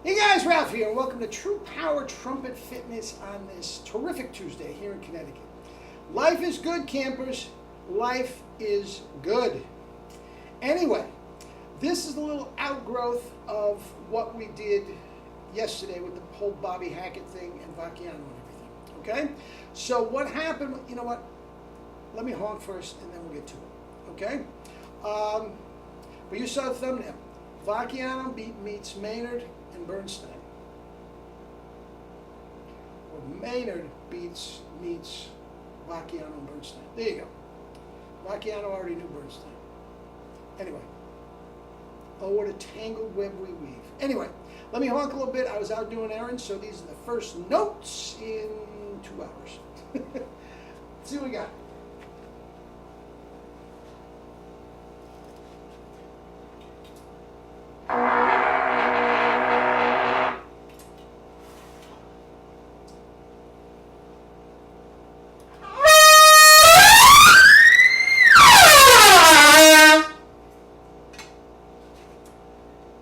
Hey guys, Ralph here, and welcome to True Power Trumpet Fitness on this terrific Tuesday here in Connecticut. Life is good, campers. Life is good. Anyway, this is a little outgrowth of what we did yesterday with the whole Bobby Hackett thing and VACCHIANO and everything. Okay? So what happened, you know what? Let me honk first and then we'll get to it. Okay? But you saw the thumbnail. VACCHIANO meets Maynard and Bernstein. Or Maynard meets VACCHIANO and Bernstein. There you go. VACCHIANO already knew Bernstein. Anyway. Oh, what a tangled web we weave. Anyway, let me honk a little bit. I was out doing errands, so these are the first notes in 2 hours. Let's see what we got.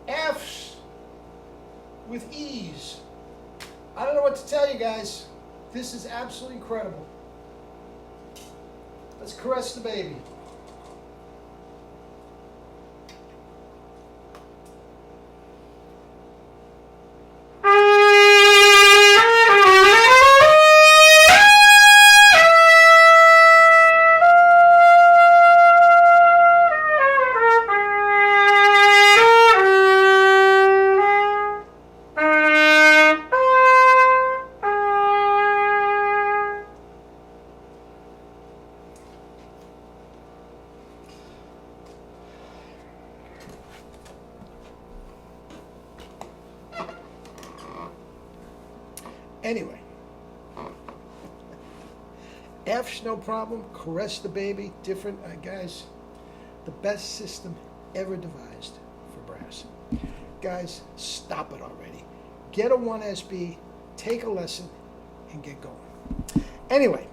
F's with E's. I don't know what to tell you guys. This is absolutely incredible. Let's caress the baby. Anyway, F's no problem, caress the baby, different, guys, the best system ever devised for brass. Guys, stop it already. Get a 1SB, take a lesson, and get going. Anyway,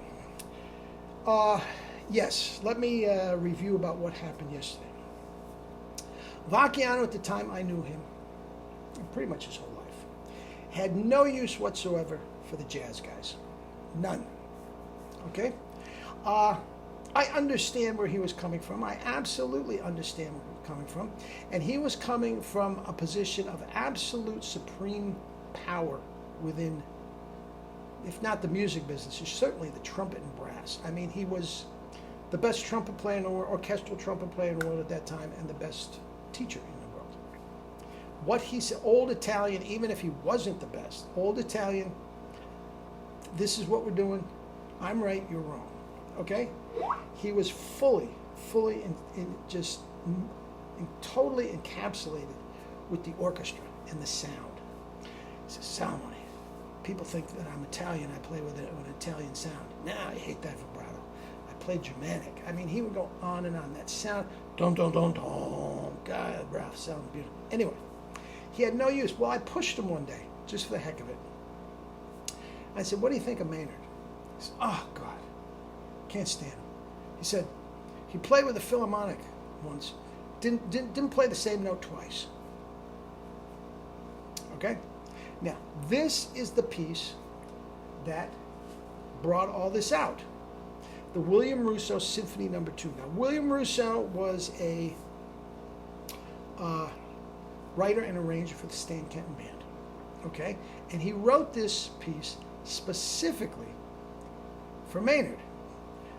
yes, let me review about what happened yesterday. VACCHIANO, at the time I knew him, pretty much his whole life, had no use whatsoever for the jazz guys. None. Okay? I understand where he was coming from. I absolutely understand where he was coming from. And he was coming from a position of absolute supreme power within, if not the music business, certainly the trumpet and brass. I mean, he was the best trumpet player in the world, orchestral trumpet player in the world at that time, and the best teacher in the world. What he said, old Italian, even if he wasn't the best, old Italian, this is what we're doing. I'm right, you're wrong. Okay? He was fully totally encapsulated with the orchestra and the sound. He says, ceremony. People think that I'm Italian, I play with an Italian sound. Nah, I hate that vibrato. I play Germanic. I mean, he would go on and on. That sound, dum dum dum dum. God, Ralph, sounds beautiful. Anyway, he had no use. Well, I pushed him one day, just for the heck of it. I said, what do you think of Maynard? He said, oh, God, can't stand him. He said, he played with a Philharmonic once. Didn't play the same note twice. Okay? Now, this is the piece that brought all this out. The William Russo Symphony No. 2. Now, William Russo was a writer and arranger for the Stan Kenton Band. Okay? And he wrote this piece specifically for Maynard.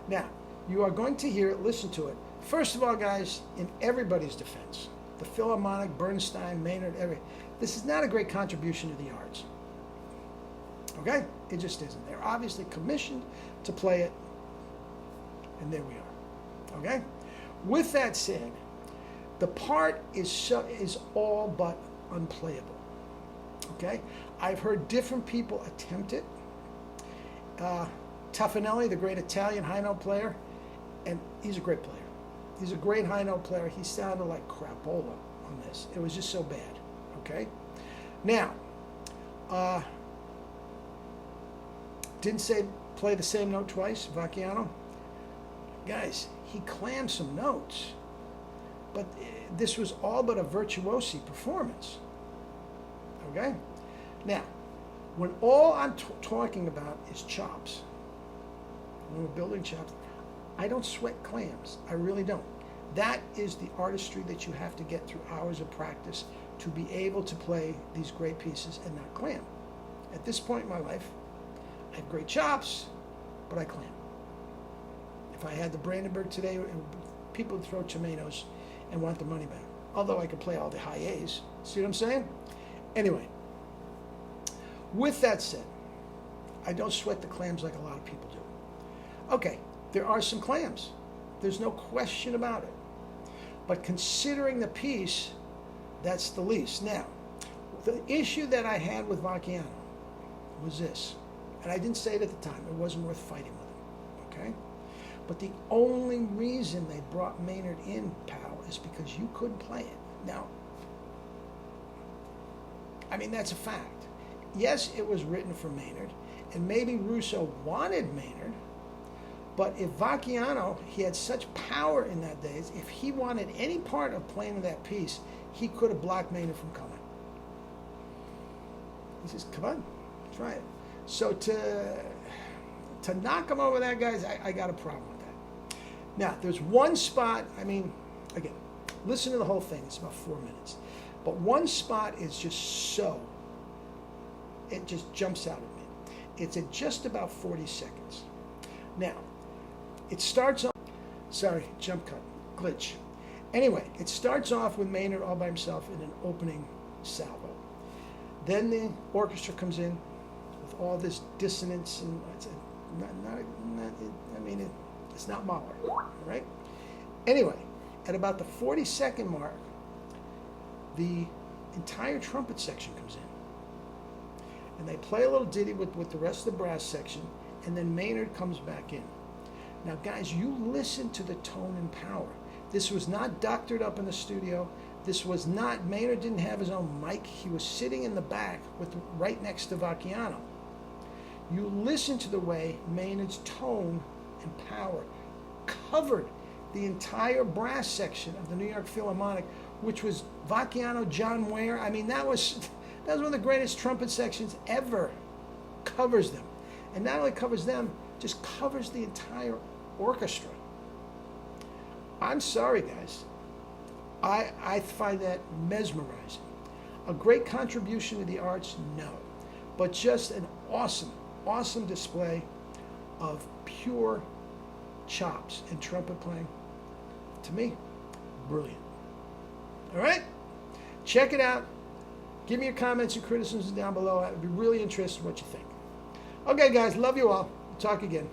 Now, you are going to hear it, listen to it. First of all, guys, in everybody's defense, the Philharmonic, Bernstein, Maynard, this is not a great contribution to the arts. Okay? It just isn't. They're obviously commissioned to play it, and there we are. Okay? With that said, the part is all but unplayable. Okay? I've heard different people attempt it. Tuffanelli, the great Italian high note player, and he's a great player. He's a great high note player. He sounded like crapola on this. It was just so bad. Okay? Now, didn't say play the same note twice, VACCHIANO. Guys, he clammed some notes, but this was all but a virtuosi performance. Okay? Now, when all I'm talking about is chops, when we're building chops, I don't sweat clams. I really don't. That is the artistry that you have to get through hours of practice to be able to play these great pieces and not clam. At this point in my life, I have great chops, but I clam. If I had the Brandenburg today, people would throw tomatoes and want the money back. Although I could play all the high A's. See what I'm saying? Anyway, with that said, I don't sweat the clams like a lot of people do. Okay, there are some clams. There's no question about it. But considering the piece, that's the least. Now, the issue that I had with VACCHIANO was this, and I didn't say it at the time. It wasn't worth fighting with him, okay? But the only reason they brought Maynard in, pal, is because you couldn't play it. Now, I mean, that's a fact. Yes, it was written for Maynard, and maybe Russo wanted Maynard, but if VACCHIANO, he had such power in that days, if he wanted any part of playing that piece, he could have blocked Maynard from coming. He says, come on, try it. So to knock him over that, guys, I got a problem with that. Now, there's one spot, I mean, again, listen to the whole thing. It's about 4 minutes. But one spot is just so, it just jumps out at me. It's at just about 40 seconds. Now, it starts off, sorry, jump cut, glitch. Anyway, it starts off with Maynard all by himself in an opening salvo. Then the orchestra comes in with all this dissonance, and it's it's not Mahler, right? Anyway, at about the 40-second mark, the entire trumpet section comes in. And they play a little ditty with the rest of the brass section, and then Maynard comes back in. Now, guys, you listen to the tone and power. This was not doctored up in the studio. This was not, Maynard didn't have his own mic. He was sitting in the back right next to VACCHIANO. You listen to the way Maynard's tone and power covered the entire brass section of the New York Philharmonic, which was VACCHIANO, John Mayer. I mean, that was one of the greatest trumpet sections ever. Covers them. And not only covers them, just covers the entire orchestra. I'm sorry, guys. I find that mesmerizing. A great contribution to the arts, no. But just an awesome, awesome display of pure chops and trumpet playing. To me, brilliant. All right? Check it out. Give me your comments and criticisms down below. I'd be really interested in what you think. Okay, guys. Love you all. Talk again.